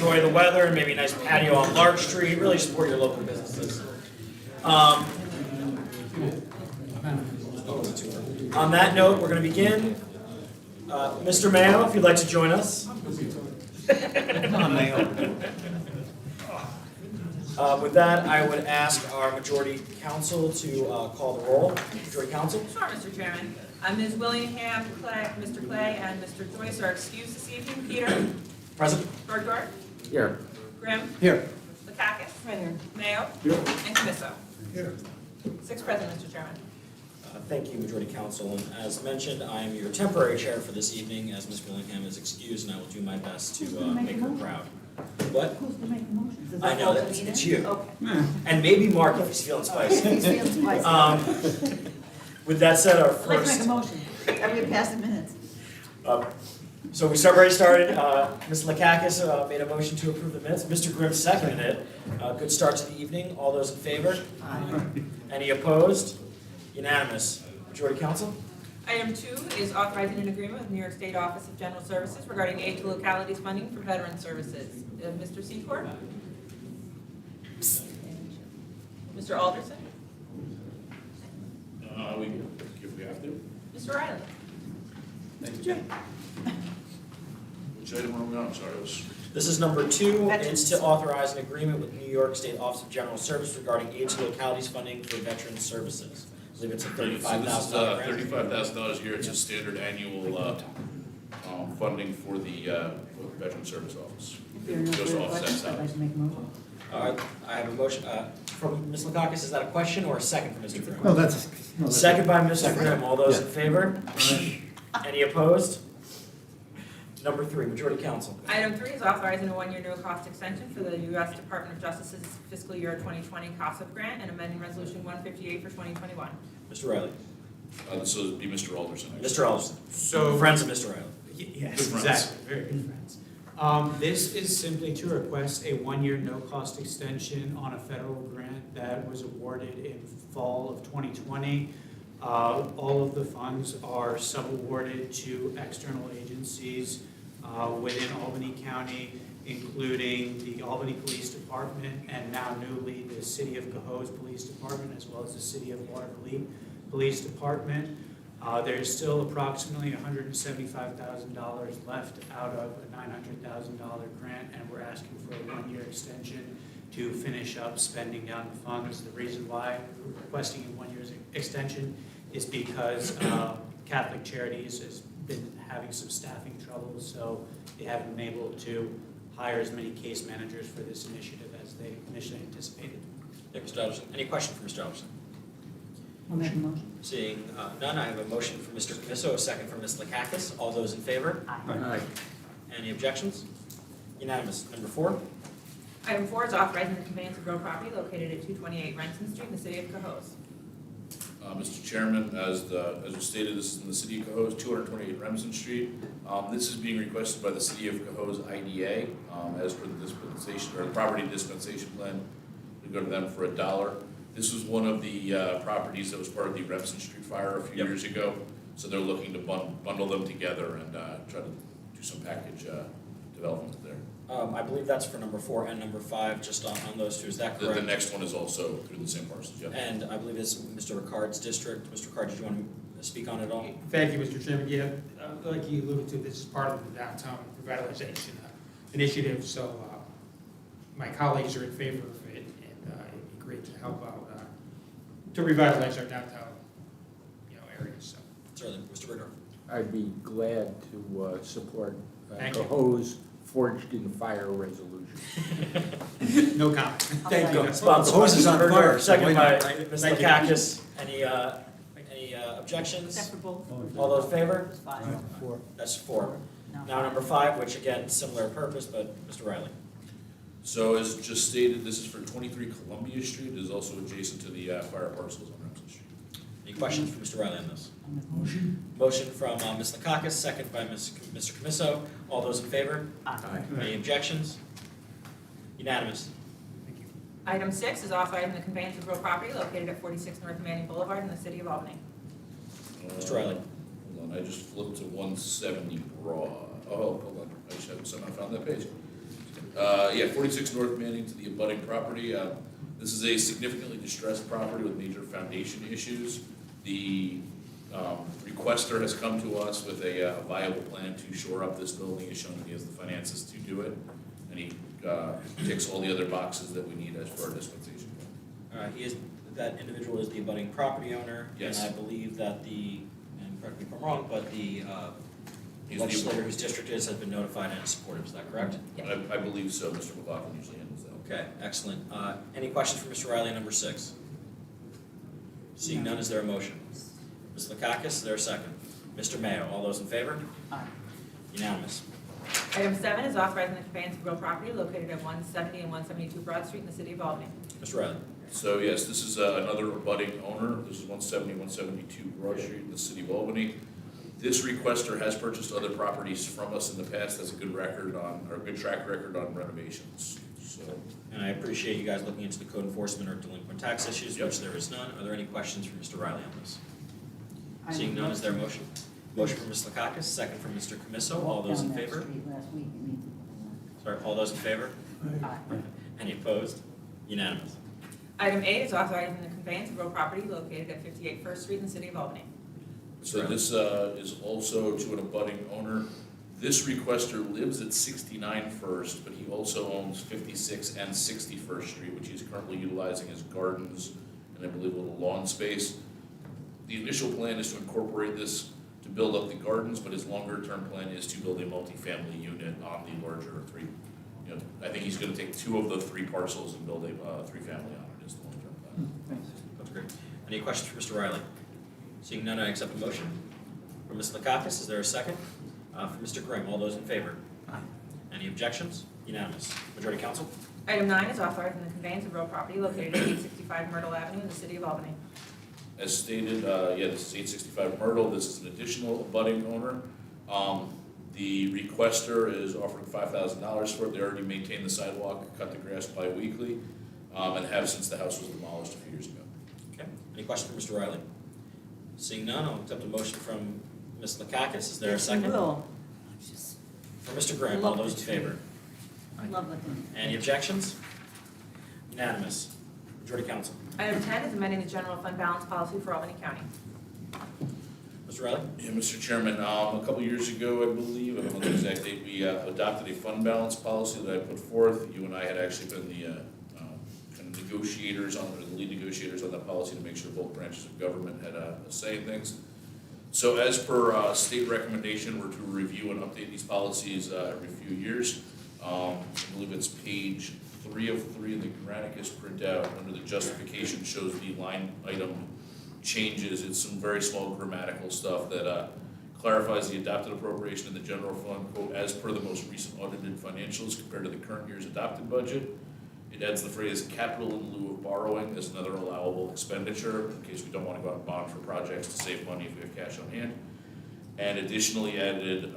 enjoy the weather and maybe a nice patio on Lark Street. Really support your local businesses. On that note, we're going to begin. Mr. Mayo, if you'd like to join us. Come on, Mayo. With that, I would ask our majority council to call the roll. Majority council. Sure, Mr. Chairman. Ms. Willingham, Mr. Clay, and Mr. Joyce are excused this evening. Peter? Present. Bergdorf? Here. Grimm? Here. Lakakis? Mayo? Here. And Camiso? Here. 6 present, Mr. Chairman. Thank you, Majority Council. And as mentioned, I am your temporary chair for this evening, as Ms. Willingham is excused, and I will do my best to make her proud. What? Who's to make the motion? I know, it's you. Okay. And maybe Mark if he's feeling spicy. He's feeling spicy. With that said, our I'd like to make a first, motion. Are we past the minutes? so we already started. Ms. Lakakis made a motion to approve the minutes. Mr. Grimm seconded it. Good start to the evening. All those in favor? Aye. Any opposed? Unanimous. Majority Council? Item 2 is authorizing an agreement with New York State Office of General Services regarding aid to localities funding for veteran services. Mr. Secor? Mr. Alderson? If we have to. Mr. Riley? Thank you. Which item are we on? I'm sorry, This is number 2. Veterans. It's to authorize an agreement with New York State Office of General Service regarding aid to localities funding for veteran services. I believe it's a So this is $35,000 grant. $35,000 a year. It's a standard annual funding for the Veteran Service Office. If there are no Just further offsets questions, I'd that. like to make a motion. I have a motion from Ms. Lakakis. Is that a question or a second from Mr. Grimm? No, that's. Second by Mr. Grimm. All those in favor? Any opposed? Number 3, Majority Council. Item 3 is authorizing a 1-year no-cost extension for the U.S. Department of Justice's fiscal year 2020 COSUP grant and amending Resolution 158 for 2021. Mr. Riley. This will be Mr. Alderson. Mr. Alderson. So, Friends of Mr. Riley. yes, Good friends. exactly, very good friends. This is simply to request a 1-year no-cost extension on a federal grant that was awarded in fall of 2020. All of the funds are subawarded to external agencies within Albany County, including the Albany Police Department and now newly the City of Cohoes Police Department, as well as the City of Waterloo Police Department. There's still approximately $175,000 left out of a $900,000 grant, and we're asking for a 1-year extension to finish up spending down the funds. The reason why we're requesting a 1-year extension is because Catholic Charities has been having some staffing troubles, so they haven't been able to hire as many case managers for this initiative as they initially anticipated. Yeah, Mr. Alderson. Any question for Mr. Alderson? I'll make a motion. Seeing none, I have a motion from Mr. Camiso, a second from Ms. Lakakis. All those in favor? Aye. Any objections? Unanimous. Number 4. Item 4 is authorizing the conveyance of real property located at 228 Renton Street in the City of Cohoes. Mr. Chairman, as was stated, this is in the City of Cohoes, 228 Remsen Street. This is being requested by the City of Cohoes IDA as per the dispensation, or the property dispensation plan. We go to them for $1. This was one of the properties that was part of the Remsen Street fire a few years ago. So they're looking to bundle them together and try to do some package development there. I believe that's for number 4 and number 5, just on those 2. Is that The correct? next one is also through the same parcels, yeah. And I believe it's Mr. Ricard's district. Mr. Ricard, did you want to speak on it all? Thank you, Mr. Chairman. Yeah, like you alluded to, this is part of the downtown revitalization initiative, so my colleagues are in favor of it, and it'd be great to help out to revitalize our downtown, areas. So, Certainly, Mr. Berger. I'd be glad to support Thank you. Cohoes forged in fire resolution. no comment. Thank you. Well, the hose is on Berger, fire. Second by Thank you. Ms. Lakakis. Any objections? Except for both. All those in favor? It's fine. That's 4. No. Now number 5, which again, similar purpose, but Mr. Riley. So as just stated, this is for 23 Columbia Street. It is also adjacent to the fire parcels on Remsen Street. Any questions for Mr. Riley on this? I'll make a motion. Motion from Ms. Lakakis, second by Mr. Camiso. All those in favor? Aye. Any objections? Unanimous. Thank you. Item 6 is authorizing the conveyance of real property located at 46 North Manning Boulevard in the City of Albany. Mr. Riley. Hold on, I just flipped to 170 Broad. Oh, hold on, I just haven't somehow found that page. Yeah, 46 North Manning to the abutting property. This is a significantly distressed property with major foundation issues. The requester has come to us with a viable plan to shore up this building, has shown that he has the finances to do it, and he ticks all the other boxes that we need as for our dispensation. That individual is the abutting property owner. Yes. And I believe that and correct me if I'm wrong, but the He's the- legislator whose district is has been notified and is supportive, is that correct? I believe so. Mr. McLaughlin usually handles that. Okay, excellent. Any questions for Mr. Riley on number 6? Seeing none, is there a motion? Ms. Lakakis, is there a second? Mr. Mayo, all those in favor? Aye. Unanimous. Item 7 is authorizing the conveyance of real property located at 170 and 172 Broad Street in the city of Albany. Mr. Riley. So yes, this is another abutting owner. This is 170, 172 Broad Street in the city of Albany. This requester has purchased other properties from us in the past, has a good record on, or a good track record on renovations, so. And I appreciate you guys looking into the code enforcement or delinquent tax issues, Yep. which there is none. Are there any questions for Mr. Riley on this? I Seeing make none, is there a motion? Motion from Ms. Lakakis, second from Mr. Camiso. All those in favor? Walked down that street last week and he- Sorry, all those in favor? Aye. Any opposed? Unanimous. Item 8 is authorizing the conveyance of real property located at 58 First Street in the city of Albany. So this is also to an abutting owner. This requester lives at 69 First, but he also owns 56 and 61st Street, which he's currently utilizing as gardens and I believe a little lawn space. The initial plan is to incorporate this to build up the gardens, but his longer-term plan is to build a multifamily unit on the larger three. You know, I think he's gonna take 2 of the 3 parcels and build a 3-family on it, is the long-term plan. Thanks. That's great. Any questions for Mr. Riley? Seeing none, I accept a motion. For Ms. Lakakis, is there a second? For Mr. Grimm, all those in favor? Aye. Any objections? Unanimous. Majority Council? Item 9 is authorizing the conveyance of real property located at 865 Myrtle Avenue in the city of Albany. As stated, this is 865 Myrtle, this is an additional abutting owner. The requester is offering $5,000 for it, they already maintain the sidewalk, cut the grass bi-weekly, and have since the house was demolished a few years ago. Okay. Any questions for Mr. Riley? Seeing none, I'll accept a motion from Ms. Lakakis. Is there a Yes, I second? will. Just For Mr. Grimm, all Love those in the tree. favor? love the thing. Any objections? Unanimous. Majority Council? Item 10 is amending the general fund balance policy for Albany County. Mr. Riley? Yeah, Mr. Chairman, a couple years ago, I believe, I don't know the exact date, we adopted a fund balance policy that I put forth. You and I had actually been the kind of negotiators on, or the lead negotiators on that policy to make sure both branches of government had a say in things. So as per state recommendation, we're to review and update these policies every few years. I believe it's page 3 of 3 in the Granicus printout, under the justification shows the line item changes. It's some very small grammatical stuff that clarifies the adopted appropriation in the general fund, quote, as per the most recent audited financials compared to the current year's adopted budget. It adds the phrase capital in lieu of borrowing as another allowable expenditure in case we don't want to go out and bond for projects to save money if we have cash on hand. And additionally added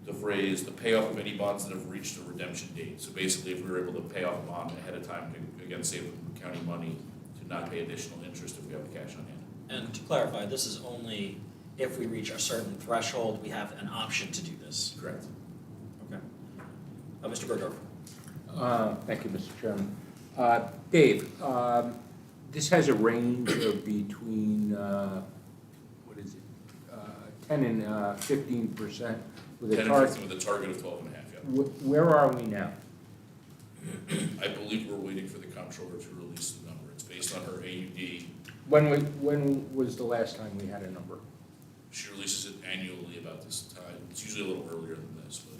the phrase, the payoff of any bonds that have reached a redemption date. So basically, if we were able to pay off a bond ahead of time to, again, save the county money to not pay additional interest if we have the cash on hand. And to clarify, this is only if we reach a certain threshold, we have an option to do this. Correct. Okay. Mr. Bergdorf? Thank you, Mr. Chairman. Dave, this has a range of between, what is it, 10 and 15% with a 10 and target. 15 with a target of 12.5, yeah. Where are we now? I believe we're waiting for the comptroller to release the number. It's based on her AUD. When was the last time we had a number? She releases it annually about this time. It's usually a little earlier than this, but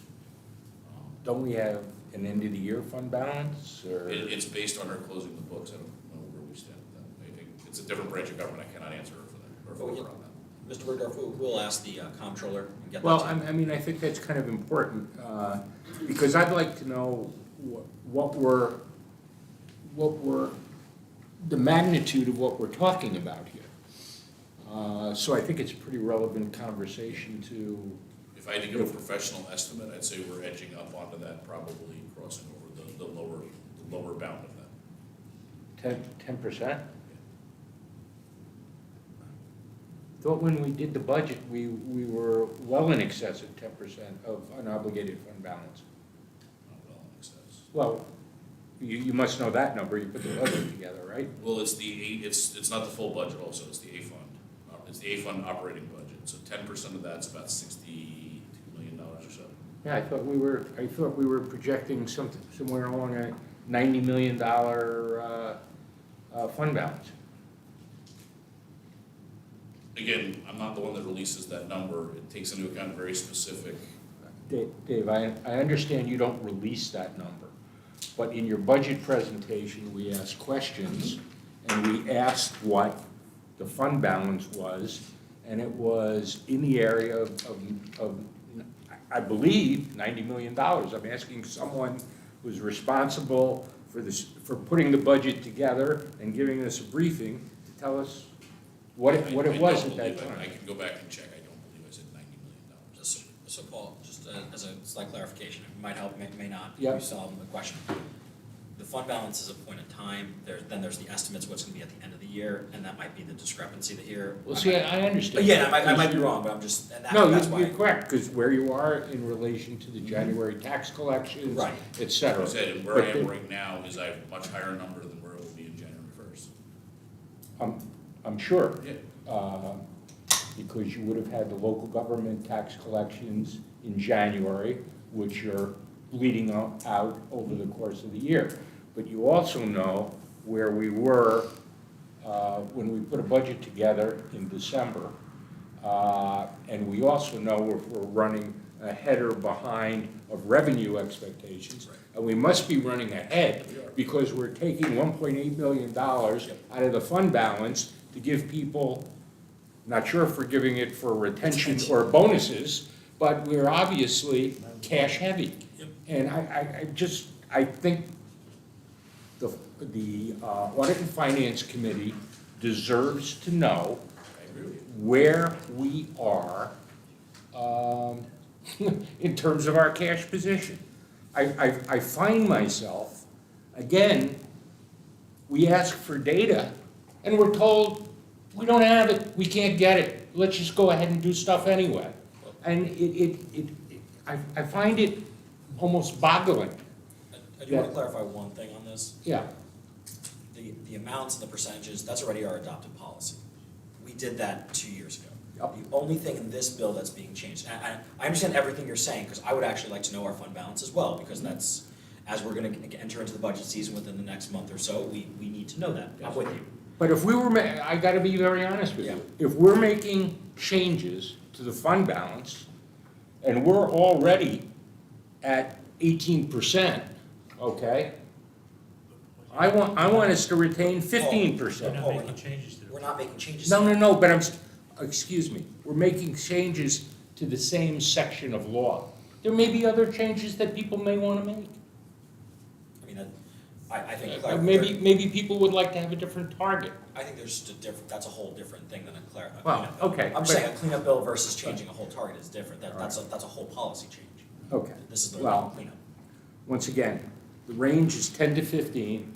Don't we have an end of the year fund balance, or? it's based on her closing the books. I don't know where we stand with that. I think it's a different branch of government. I cannot answer her for that, or for her on that. Mr. Bergdorf, we'll ask the comptroller and get that Well, to you. I mean, I think that's kind of important, because I'd like to know what we're, the magnitude of what we're talking about here. So I think it's a pretty relevant conversation to, If I had to give a professional estimate, I'd say we're edging up onto that, probably crossing over the lower bound of that. 10%? Thought when we did the budget, we were well in excess of 10% of unobligated fund balance. Well, you must know that number, you put the budget together, right? Well, it's not the full budget also, it's the A fund. It's the A fund operating budget, so 10% of that's about $62 million or so. Yeah, I thought we were projecting something, somewhere along a $90 million fund balance. Again, I'm not the one that releases that number, it takes into account very specific. Dave, I understand you don't release that number, but in your budget presentation, we asked questions, and we asked what the fund balance was, and it was in the area of I believe, $90 million. I'm asking someone who's responsible for this, for putting the budget together and giving us a briefing to tell us what it was at that time. I can go back and check, I don't believe I said $90 million. So Paul, just as a slight clarification, it might help, may not, Yeah. you solve the question. The fund balance is a point in time, then there's the estimates, what's gonna be at the end of the year, and that might be the discrepancy that here. Well, see, I understand. Yeah, I might be wrong, but I'm just, and No, that's why. you're correct, because where you are in relation to the January tax collections, Right. et Like cetera. I said, and where I But am the- right now is I have a much higher number than where it will be in January 1st. I'm sure. Yeah. Because you would have had the local government tax collections in January, which are bleeding out over the course of the year. But you also know where we were when we put a budget together in December. And we also know if we're running ahead or behind of revenue expectations. Right. And we must be running ahead because we're taking $1.8 million out of the fund balance to give people, not sure if we're giving it for retention or bonuses, but we're obviously cash heavy. Yep. And I think the Audit and Finance Committee deserves to know I agree with you. where we are in terms of our cash position. I find myself, again, we ask for data, and we're told, we don't have it, we can't get it, let's just go ahead and do stuff anyway. And I find it almost boggling. I do want to clarify one thing on this. Yeah, The amounts and the percentages, that's already our adopted policy. We did that 2 years ago. Yep. The only thing in this bill that's being changed, and I understand everything you're saying, because I would actually like to know our fund balance as well, because that's, as we're gonna enter into the budget season within the next month or so, we need to know that. I'm with you. but if we were, I gotta be very honest with you. If we're making changes to the fund balance, and we're already at 18%, okay? I want us to retain 15%. We're not making changes to it. We're not making changes. No, but excuse me, we're making changes to the same section of law. There may be other changes that people may wanna make. I mean, I think. Maybe people would like to have a different target. I think there's just a different, that's a whole different thing than a cleanup. Well, okay, I'm but- just saying a cleanup bill versus changing a whole target is different. That's a whole policy change. Okay, This is the well, cleanup. once again, the range is 10 to 15.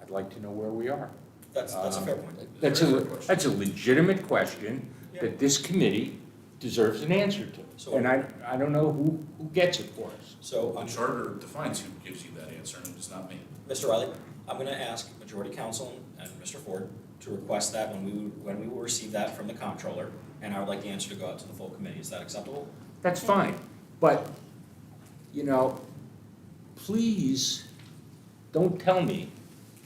I'd like to know where we are. That's a fair point. That's Very fair question. that's a legitimate question that this committee deserves an answer to. So- And I don't know who gets it for us. So, The charter defines who gives you that answer, and it's not me. Mr. Riley, I'm gonna ask Majority Council and Mr. Ford to request that when we will receive that from the comptroller, and I would like the answer to go out to the full committee. Is that acceptable? That's fine, but, please don't tell me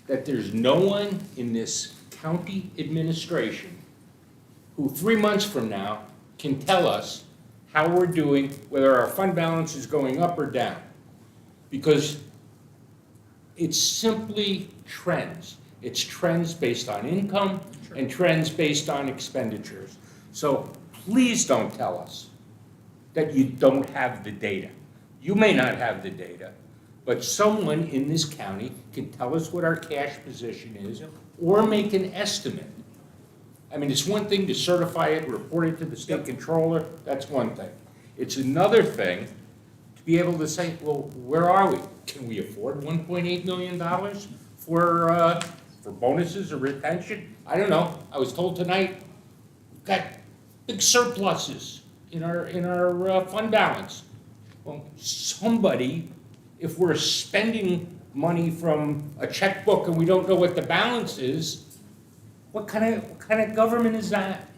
that there's no one in this county administration who 3 months from now can tell us how we're doing, whether our fund balance is going up or down. Because it's simply trends. It's trends based on income and trends based on expenditures. So please don't tell us that you don't have the data. You may not have the data, but someone in this county can tell us what our cash position is or make an estimate. I mean, it's one thing to certify it, report it to the state controller, that's one thing. It's another thing to be able to say, well, where are we? Can we afford $1.8 million for bonuses or retention? I don't know. I was told tonight, we've got big surpluses in our fund balance. Well, somebody if we're spending money from a checkbook and we don't know what the balance is, what kind of government is that?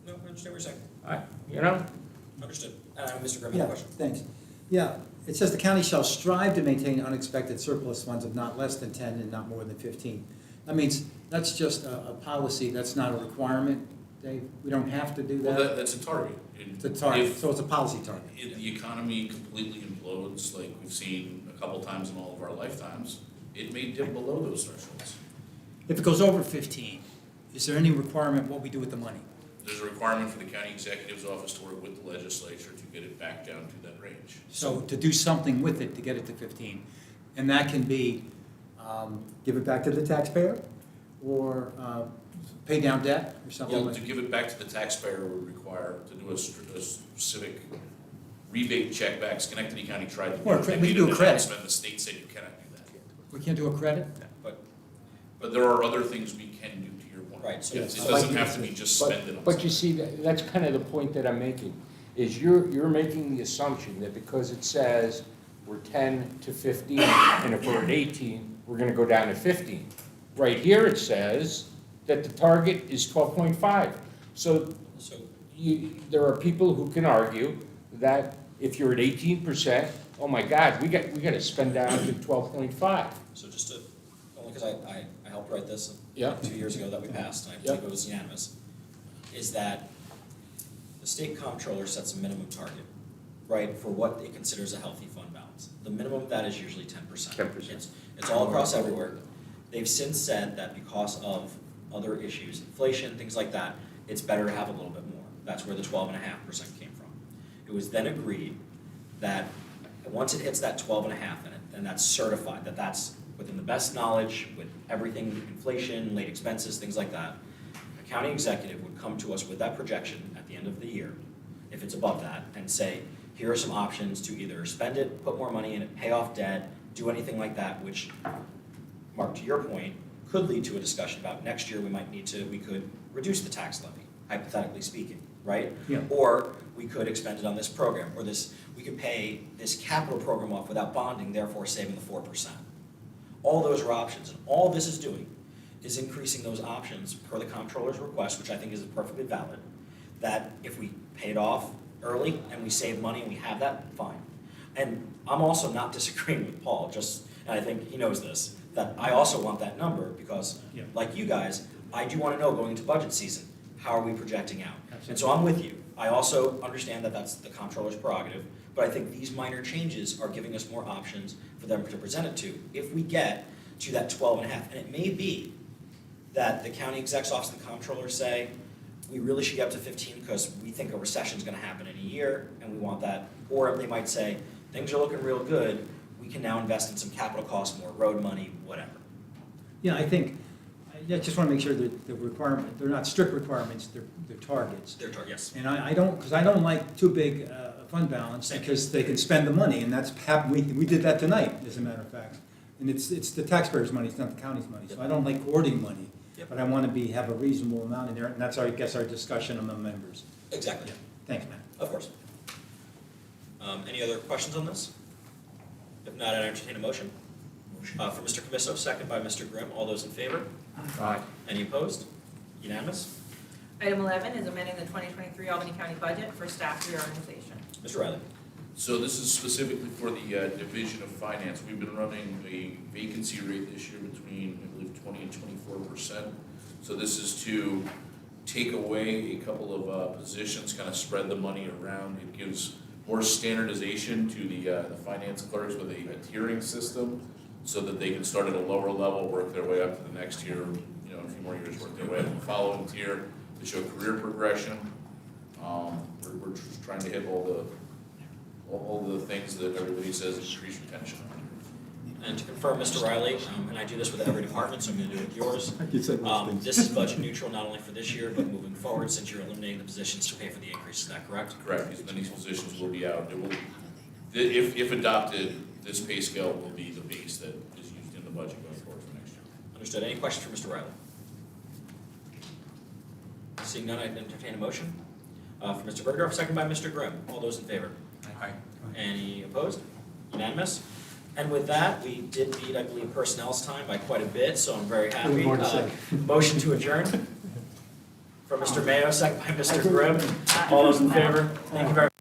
No, I understand what you're saying. You know? Understood. Mr. Grimm, Yeah, a question? thanks. Yeah, it says the county shall strive to maintain unexpected surplus funds of not less than 10 and not more than 15. That means, that's just a policy, that's not a requirement, Dave? We don't have to do Well, that? that's a target. It's a target, If- so it's a policy target. If the economy completely implodes, like we've seen a couple times in all of our lifetimes, it may dip below those thresholds. If it goes over 15, is there any requirement what we do with the money? There's a requirement for the county executive's office to work with the legislature to get it back down to that range. So to do something with it to get it to 15. And that can be, give it back to the taxpayer, or pay down debt, or something Well, like to that. give it back to the taxpayer would require to do a specific rebate check back. Schenectady County tried to do Or it. They we made do an a credit. announcement. The state said you cannot do that. We can't do a credit? But there are other things we can do, to your point. Right, so- It I like doesn't have to be it. just spend it on But you something. see, that's kind of the point that I'm making, is you're making the assumption that because it says we're 10 to 15, and if we're at 18, we're gonna go down to 15. Right here, it says that the target is 12.5. So So, there are people who can argue that if you're at 18%, oh my God, we got to spend down to 12.5. so just to, only because I helped write this Yep. 2 years ago that we passed, and I believe it was unanimous, is that the state comptroller sets a minimum target, right, for what it considers a healthy fund balance. The minimum of that is usually 10%. 10%. It's all across everywhere. They've since said that because of other issues, inflation, things like that, it's better to have a little bit more. That's where the 12.5% came from. It was then agreed that once it hits that 12.5 and that's certified, that that's within the best knowledge with everything, inflation, late expenses, things like that, the county executive would come to us with that projection at the end of the year, if it's above that, and say, here are some options to either spend it, put more money in it, pay off debt, do anything like that, which, Mark, to your point, could lead to a discussion about next year we could reduce the tax levy, hypothetically speaking, right? Yeah. Or we could expend it on this program, or we could pay this capital program off without bonding, therefore saving the 4%. All those are options, and all this is doing is increasing those options per the comptroller's request, which I think is perfectly valid, that if we pay it off early and we save money and we have that, fine. And I'm also not disagreeing with Paul, and I think he knows this, that I also want that number because, Yeah. like you guys, I do want to know going into budget season, how are we projecting out? Absolutely. And so I'm with you. I also understand that that's the comptroller's prerogative, but I think these minor changes are giving us more options for them to present it to if we get to that 12.5. And it may be that the county exec's office and the comptroller say, we really should get up to 15 because we think a recession's gonna happen in a year and we want that. Or they might say, things are looking real good, we can now invest in some capital costs, more road money, whatever. Yeah, I think, I just want to make sure that the requirement, they're not strict requirements, they're targets. Their target, yes. And I don't, because I don't like too big a fund balance, Same. because they can spend the money, and that's we did that tonight, as a matter of fact. And it's the taxpayers' money, it's not the county's money, so I don't like hoarding money. Yep. But I want to have a reasonable amount in there, and that's, I guess, our discussion among members. Exactly, Thanks, Matt. of course. Any other questions on this? If not, I'd entertain a motion. For Mr. Camiso, second by Mr. Grimm. All those in favor? Aye. Any opposed? Unanimous? Item 11 is amending the 2023 Albany County budget for staff reorganization. Mr. Riley? So this is specifically for the Division of Finance. We've been running a vacancy rate this year between, I believe, 20 and 24%. So this is to take away a couple of positions, kind of spread the money around. It gives more standardization to the finance clerks with a tiering system so that they can start at a lower level, work their way up to the next year, a few more years, work their way up to the following tier to show career progression. We're just trying to hit all the things that everybody says increase retention. And to confirm, Mr. Riley, and I do this with every department, so I'm gonna do it with yours. You said This is budget neutral, not only for this year, but moving forward, since you're eliminating the positions to pay for the increase, is that correct? Correct, these positions will be out. It will, if adopted, this pay scale will be the base that is used in the budget going forward for next year. Understood. Any questions for Mr. Riley? Seeing none, I'd entertain a motion. For Mr. Bergdorf, second by Mr. Grimm. All those in favor? Aye. Any opposed? Unanimous? And with that, we did beat, I believe, personnel's time by quite a bit, so I'm very happy. More to say. Motion to adjourn from Mr. Mayo, second by Mr. Grimm. All those in favor? Thank you very much.